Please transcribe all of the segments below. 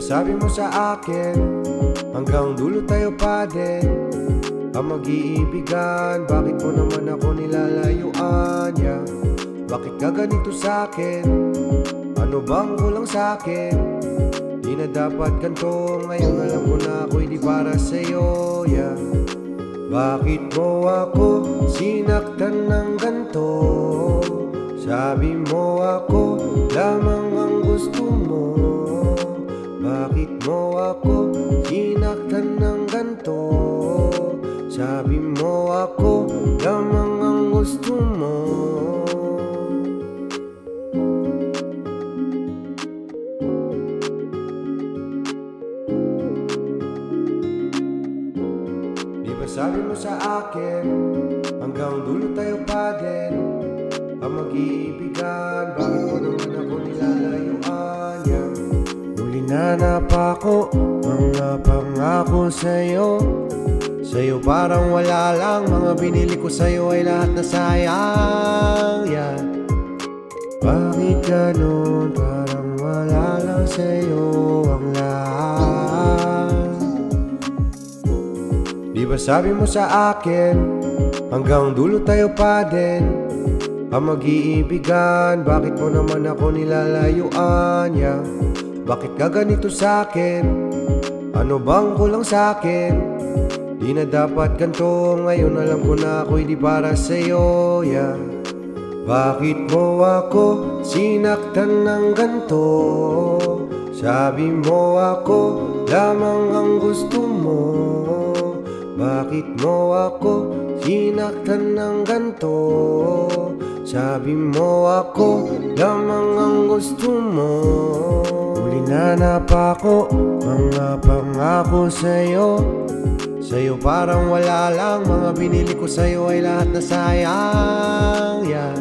sabi mo sa akin, hanggang dulo tayo pa din ang mag-iibigan. Bakit mo naman ako nilalayuan, yeah? Bakit ka ganito sa'kin? Ano bang kulang sa'kin? Di na dapat ganito. Ngayon alam ko na ako'y di para sa'yo, yeah. Bakit mo ako sinaktan ng ganito? Sabi mo ako lamang ang gusto mo. Bakit mo ako sinaktan ng ganito? Sabi mo ako lamang ang gusto mo. Di ba sabi mo sa akin, hanggang dulo tayo pa din ang mag-iibigan. Bakit mo naman ako nilalayuan, yeah? Muli nanap ako, mga pangako sa'yo. Sa'yo parang wala lang, mga binili ko sa'yo ay lahat na sayang, yeah. Bakit ganun, parang wala lang sa'yo ang lahat? Di ba sabi mo sa akin, hanggang dulo tayo pa din ang mag-iibigan. Bakit mo naman ako nilalayuan, yeah? Bakit ka ganito sa'kin? Ano bang kulang sa'kin? Di na dapat ganito. Ngayon alam ko na ako'y di para sa'yo, yeah. Bakit mo ako sinaktan ng ganito? Sabi mo ako lamang ang gusto mo. Bakit mo ako sinaktan ng ganito? Sabi mo ako lamang ang gusto mo. Muli nanap ako, mga pangako sa'yo. Sa'yo parang wala lang, mga binili ko sa'yo ay lahat na sayang, yeah.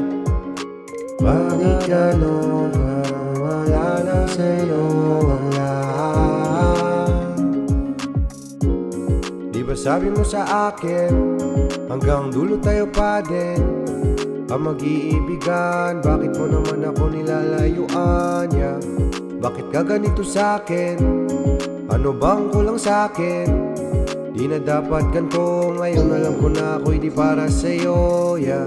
Bakit gano'n, parang wala lang sa'yo ang lahat? Di ba sabi mo sa akin, hanggang dulo tayo pa din ang mag-iibigan. Bakit mo naman ako nilalayuan, yeah? Bakit ka ganito sa'kin? Ano bang kulang sa'kin? Di na dapat ganito. Ngayon alam ko na ako'y di para sa'yo, yeah.